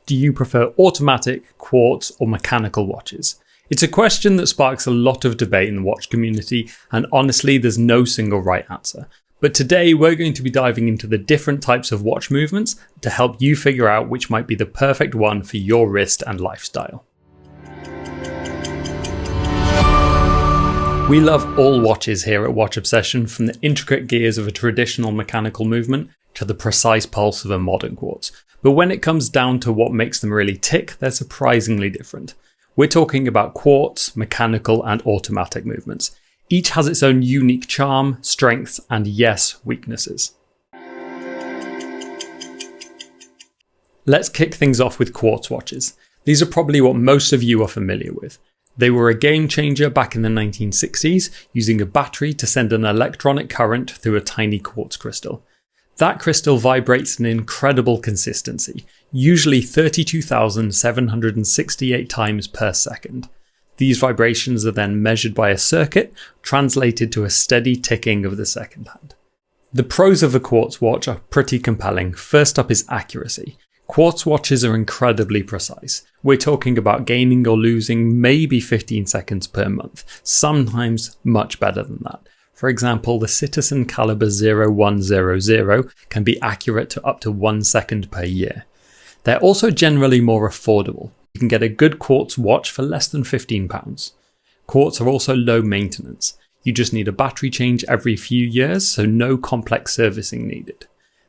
Do you prefer automatic, quartz, or mechanical watches? It's a question that sparks a lot of debate in the watch community, and honestly, there's no single right answer. But today, we're going to be diving into the different types of watch movements to help you figure out which might be the perfect one for your wrist and lifestyle. We love all watches here at Watch Obsession, from the intricate gears of a traditional mechanical movement to the precise pulse of a modern quartz. But when it comes down to what makes them really tick, they're surprisingly different. We're talking about quartz, mechanical, and automatic movements. Each has its own unique charm, strengths, and yes, weaknesses. Let's kick things off with quartz watches. These are probably what most of you are familiar with. They were a game changer back in the 1960s, using a battery to send an electronic current through a tiny quartz crystal. That crystal vibrates an incredible consistency, usually 32,768 times per second. These vibrations are then measured by a circuit, translated to a steady ticking of the second hand. The pros of a quartz watch are pretty compelling. First up is accuracy. Quartz watches are incredibly precise. We're talking about gaining or losing maybe 15 seconds per month, sometimes much better than that. For example, the Citizen Caliber 0100 can be accurate to up to 1 second per year. They're also generally more affordable. You can get a good quartz watch for less than £15. Quartz are also low maintenance. You just need a battery change every few years, so no complex servicing needed.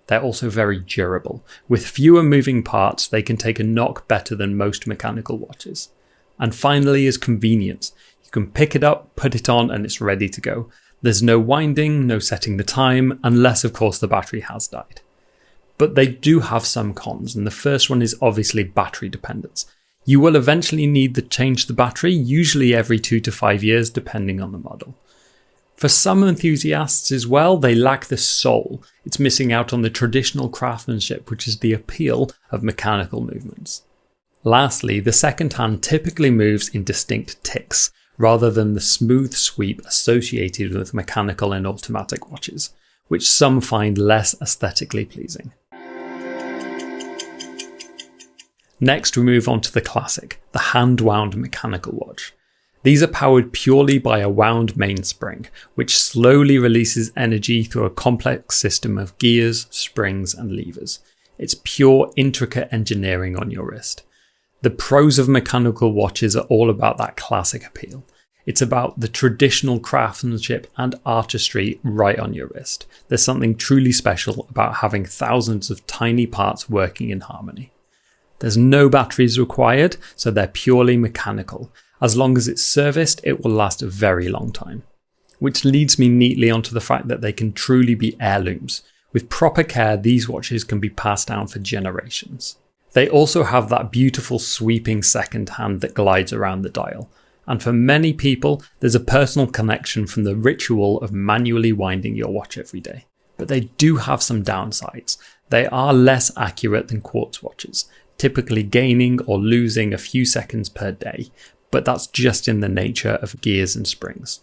They're also very durable. With fewer moving parts, they can take a knock better than most mechanical watches. And finally is convenience. You can pick it up, put it on, and it's ready to go. There's no winding, no setting the time, unless of course the battery has died. But they do have some cons, and the first one is obviously battery dependence. You will eventually need to change the battery, usually every 2 to 5 years depending on the model. For some enthusiasts as well, they lack the soul. It's missing out on the traditional craftsmanship, which is the appeal of mechanical movements. Lastly, the second hand typically moves in distinct ticks, rather than the smooth sweep associated with mechanical and automatic watches, which some find less aesthetically pleasing. Next, we move on to the classic, the hand-wound mechanical watch. These are powered purely by a wound mainspring, which slowly releases energy through a complex system of gears, springs, and levers. It's pure, intricate engineering on your wrist. The pros of mechanical watches are all about that classic appeal. It's about the traditional craftsmanship and artistry right on your wrist. There's something truly special about having thousands of tiny parts working in harmony. There's no batteries required, so they're purely mechanical. As long as it's serviced, it will last a very long time. Which leads me neatly onto the fact that they can truly be heirlooms. With proper care, these watches can be passed down for generations. They also have that beautiful sweeping second hand that glides around the dial. And for many people, there's a personal connection from the ritual of manually winding your watch every day. But they do have some downsides. They are less accurate than quartz watches, typically gaining or losing a few seconds per day. But that's just in the nature of gears and springs.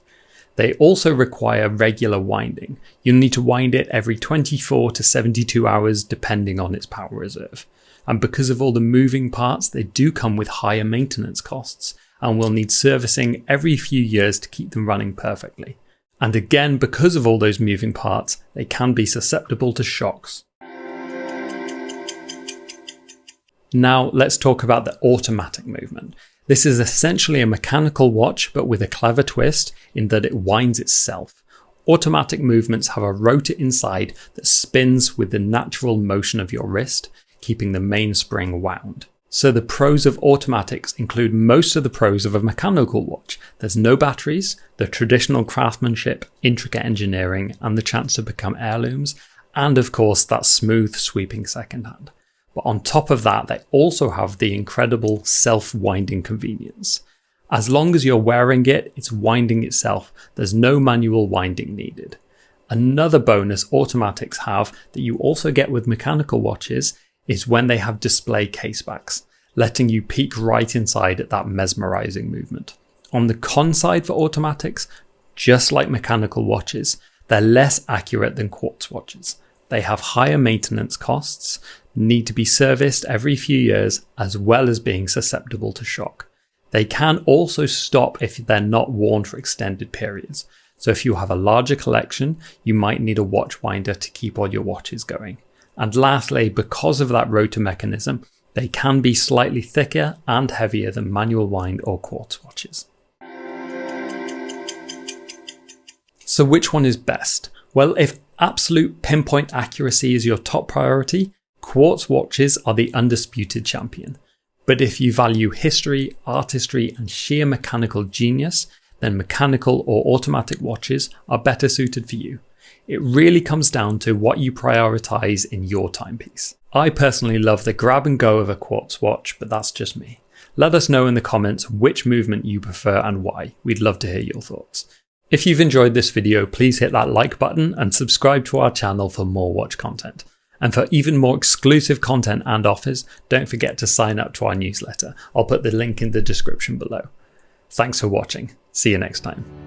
They also require regular winding. You'll need to wind it every 24 to 72 hours depending on its power reserve. And because of all the moving parts, they do come with higher maintenance costs and will need servicing every few years to keep them running perfectly. And again, because of all those moving parts, they can be susceptible to shocks. Now let's talk about the automatic movement. This is essentially a mechanical watch, but with a clever twist in that it winds itself. Automatic movements have a rotor inside that spins with the natural motion of your wrist, keeping the mainspring wound. So the pros of automatics include most of the pros of a mechanical watch. There's no batteries, the traditional craftsmanship, intricate engineering, and the chance to become heirlooms, and of course that smooth sweeping second hand. But on top of that, they also have the incredible self-winding convenience. As long as you're wearing it, it's winding itself. There's no manual winding needed. Another bonus automatics have that you also get with mechanical watches is when they have display casebacks, letting you peek right inside at that mesmerizing movement. On the con side for automatics, just like mechanical watches, they're less accurate than quartz watches. They have higher maintenance costs, need to be serviced every few years, as well as being susceptible to shock. They can also stop if they're not worn for extended periods. So if you have a larger collection, you might need a watch winder to keep all your watches going. And lastly, because of that rotor mechanism, they can be slightly thicker and heavier than manual wind or quartz watches. So which one is best? Well, if absolute pinpoint accuracy is your top priority, quartz watches are the undisputed champion. But if you value history, artistry, and sheer mechanical genius, then mechanical or automatic watches are better suited for you. It really comes down to what you prioritize in your timepiece. I personally love the grab and go of a quartz watch, but that's just me. Let us know in the comments which movement you prefer and why. We'd love to hear your thoughts. If you've enjoyed this video, please hit that like button and subscribe to our channel for more watch content. And for even more exclusive content and offers, don't forget to sign up to our newsletter. I'll put the link in the description below. Thanks for watching. See you next time.